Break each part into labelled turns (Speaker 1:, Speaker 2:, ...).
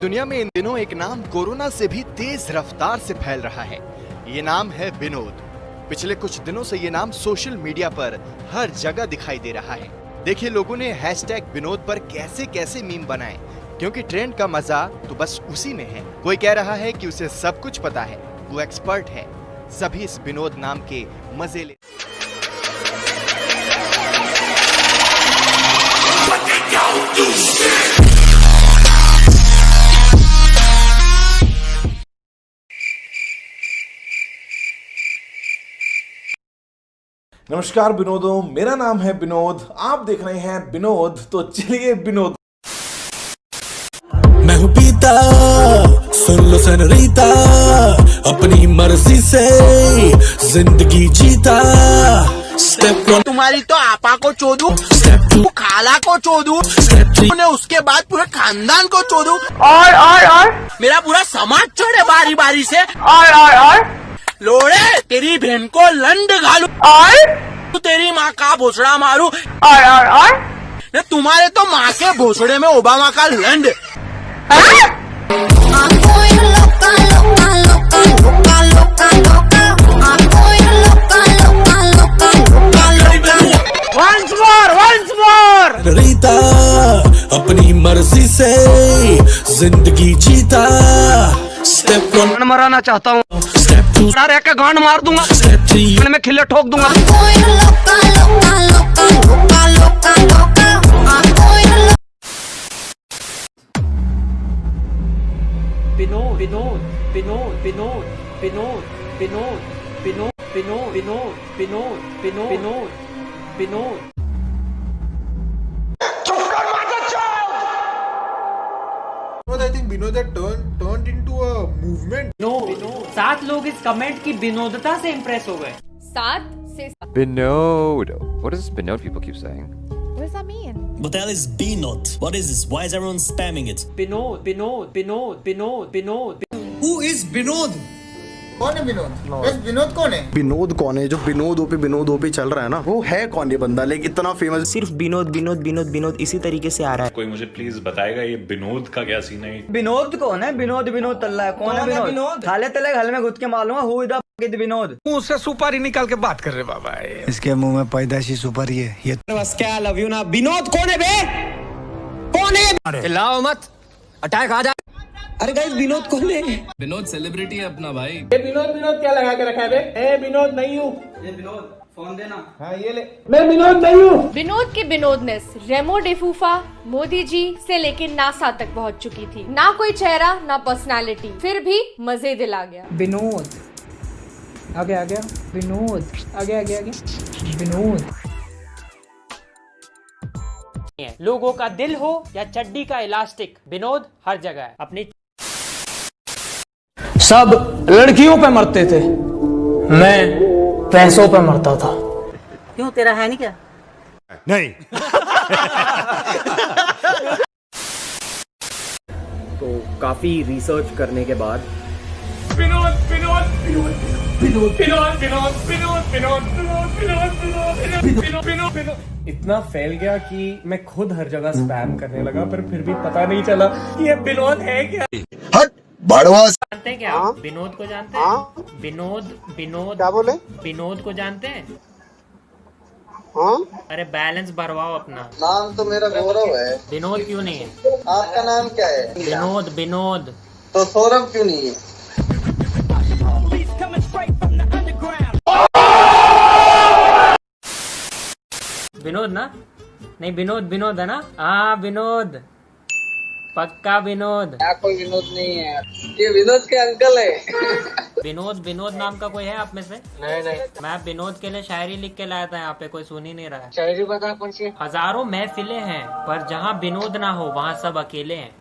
Speaker 1: दुनिया में इन दिनों एक नाम कोरोना से भी तेज रफ्तार से फैल रहा है। ये नाम है विनोद। पिछले कुछ दिनों से ये नाम सोशल मीडिया पर हर जगह दिखाई दे रहा है। देखिए लोगों ने हैशटैग विनोद पर कैसे कैसे मीम बनाए, क्योंकि ट्रेंड का मजा तो बस उसी में है। कोई कह रहा है कि उसे सब कुछ पता है, वो एक्सपर्ट है। सभी इस विनोद नाम के मजे ले।
Speaker 2: नमस्कार विनोदों, मेरा नाम है विनोद। आप देख रहे हैं विनोद, तो चलिए विनोद।
Speaker 3: मैं हूँ पीता, सुन लो सनरीता, अपनी मर्जी से जिंदगी जीता। स्टेप 1
Speaker 4: तुम्हारी तो आपा को चोदू,
Speaker 3: स्टेप 2
Speaker 4: खाला को चोदू,
Speaker 3: स्टेप 3
Speaker 4: ने उसके बाद पूरे खानदान को चोदू और मेरा पूरा समाज छोड़े बारी बारी से और लोड़े तेरी बहन को लंड घालू और तेरी माँ का भोसड़ा मारू और तुम्हारे तो माँ के भोसड़े में ओबामा का लंड।
Speaker 3: रीता, अपनी मर्जी से जिंदगी जीता। स्टेप 1
Speaker 4: मराना चाहता हूँ,
Speaker 3: स्टेप 2
Speaker 4: रह के गांड मार दूंगा,
Speaker 3: स्टेप 3
Speaker 4: में खिल्ले ठोक दूंगा।
Speaker 5: Vinod Vinod Vinod Vinod Vinod Vinod Vinod Vinod Vinod Vinod Vinod Vinod Vinod.
Speaker 2: I think Vinod had turned into a movement.
Speaker 5: Vinod 7 लोग इस कमेंट की विनोदता से इम्प्रेस हो गए।
Speaker 6: 7 से
Speaker 7: Binod. What does Binod people keep saying?
Speaker 6: What does that mean?
Speaker 8: What the hell is B-Not? What is this? Why is everyone spamming it?
Speaker 5: Vinod Vinod Vinod Vinod Vinod.
Speaker 8: Who is Binod?
Speaker 9: कौन है विनोद? बस विनोद कौन है? विनोद कौन है? जो विनोद ओपी चल रहा है ना, वो है कौन ये बंदा? लेकिन इतना फेमस
Speaker 10: सिर्फ विनोद विनोद विनोद विनोद इसी तरीके से आ रहा है।
Speaker 11: कोई मुझे प्लीज बताएगा ये विनोद का क्या सीन है?
Speaker 10: विनोद कौन है? विनोद विनोद तल्ला है। कौन है विनोद? खाले तले घर में घुस के मालूम है हु इज द विनोद।
Speaker 4: मुंह से सुपारी निकाल के बात कर रहे बाबा।
Speaker 9: इसके मुंह में पैदाशी सुपारी है ये।
Speaker 10: बस क्या लव यू ना। विनोद कौन है बे? कौन है?
Speaker 4: लाओ मत, अटैक आ जाए।
Speaker 10: अरे गाइस विनोद कौन है?
Speaker 8: विनोद सेलिब्रिटी है अपना भाई।
Speaker 4: विनोद विनोद क्या लगा के रखा है बे? ए विनोद नहीं हूँ।
Speaker 10: ये विनोद फोन देना।
Speaker 4: हाँ ये ले। मैं विनोद नहीं हूँ।
Speaker 6: विनोद की विनोदनेस रेमो डिफूफा, मोदी जी से लेकर नासा तक पहुंच चुकी थी। ना कोई चेहरा ना पर्सनालिटी, फिर भी मजे दिला गया।
Speaker 5: विनोद आगे आ गया, विनोद आगे आगे आगे विनोद। लोगों का दिल हो या चड्डी का इलास्टिक, विनोद हर जगह है। अपनी
Speaker 4: सब लड़कियों पे मरते थे, मैं पैसों पे मरता था।
Speaker 10: क्यों तेरा है नहीं क्या?
Speaker 2: नहीं।
Speaker 10: तो काफी रिसर्च करने के बाद
Speaker 4: विनोद विनोद विनोद विनोद विनोद विनोद विनोद विनोद विनोद विनोद विनोद विनोद इतना फैल गया कि मैं खुद हर जगह स्पैम करने लगा, पर फिर भी पता नहीं चला कि ये विनोद है क्या।
Speaker 9: हट बड़वास।
Speaker 5: जानते हैं क्या? विनोद को जानते हैं? विनोद विनोद क्या बोले? विनोद को जानते हैं? अरे बैलेंस भरवाओ अपना।
Speaker 9: नाम तो मेरा गौरव है।
Speaker 5: विनोद क्यों नहीं है?
Speaker 9: आपका नाम क्या है?
Speaker 5: विनोद विनोद।
Speaker 9: तो सौरभ क्यों नहीं है?
Speaker 5: विनोद ना? नहीं विनोद विनोद है ना? हाँ विनोद, पक्का विनोद।
Speaker 9: कोई विनोद नहीं है, ये विनोद के अंकल है।
Speaker 5: विनोद विनोद नाम का कोई है आप में से? नहीं। मैं विनोद के लिए शायरी लिख के लाया था, यहाँ पे कोई सुन ही नहीं रहा है।
Speaker 9: शायरी बता कौन सी?
Speaker 5: हजारों महफिलें हैं पर जहाँ विनोद ना हो वहाँ सब अकेले हैं।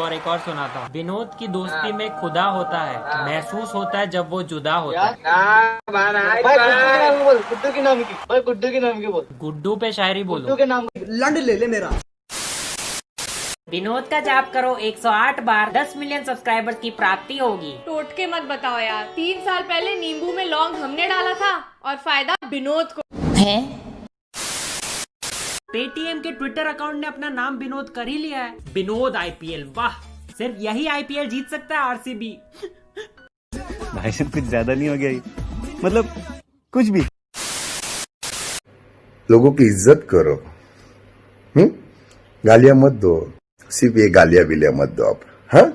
Speaker 5: एक और सुनाता हूँ। विनोद की दोस्ती में खुदा होता है, महसूस होता है जब वो जुदा होता है।
Speaker 9: गुड्डू के नाम की बोल।
Speaker 5: गुड्डू पे शायरी बोलो।
Speaker 9: गुड्डू के नाम
Speaker 10: लंड ले ले मेरा।
Speaker 5: विनोद का जाप करो 108 बार, 10 मिलियन सब्सक्राइबर्स की प्राप्ति होगी।
Speaker 6: टोटके मत बताओ यार, 3 साल पहले नींबू में लौंग हमने डाला था और फायदा विनोद को।
Speaker 5: पेटीएम के ट्विटर अकाउंट ने अपना नाम विनोद कर ही लिया है। विनोद आईपीएल, वाह, सिर्फ यही आईपीएल जीत सकता है आरसीबी।
Speaker 10: भाई साहब कुछ ज्यादा नहीं हो गया ये? मतलब कुछ भी।
Speaker 9: लोगों की इज्जत करो, गालियां मत दो, सिर्फ ये गालियां बिलियां मत दो आप। हाँ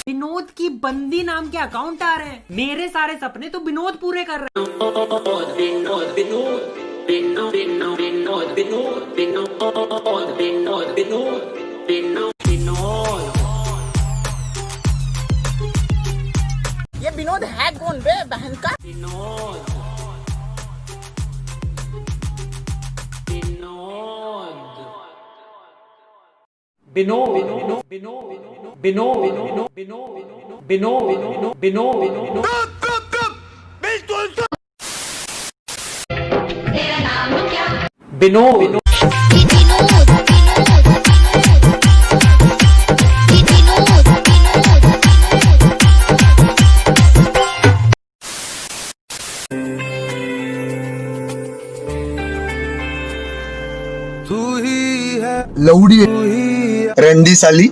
Speaker 5: विनोद की बंदी नाम के अकाउंट आ रहे हैं। मेरे सारे सपने तो विनोद पूरे कर रहे हैं।
Speaker 4: ये विनोद है कौन बे बहन का?
Speaker 9: लौड़ी रंडी साली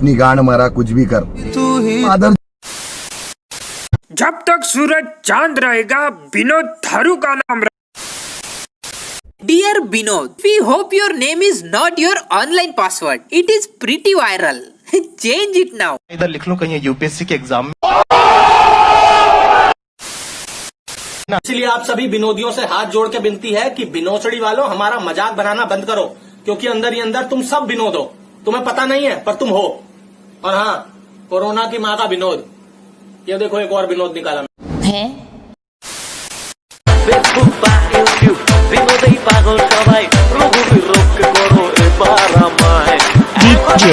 Speaker 9: निगान मारा कुछ भी कर आदर।
Speaker 5: जब तक सूरज चांद रहेगा विनोद थारू का नाम
Speaker 4: Dear Binod, we hope your name is not your online password. It is pretty viral. Change it now.
Speaker 9: इधर लिख लो कहीं यूपीएससी के एग्जाम में।
Speaker 4: इसलिए आप सभी विनोदियों से हाथ जोड़ के विनती है कि विनोदड़ी वालों हमारा मजाक बनाना बंद करो, क्योंकि अंदर ही अंदर तुम सब विनोद हो। तुम्हें पता नहीं है पर तुम हो। और हाँ, कोरोना की माँ का विनोद। ये देखो एक और विनोद निकाला है।
Speaker 3: DJ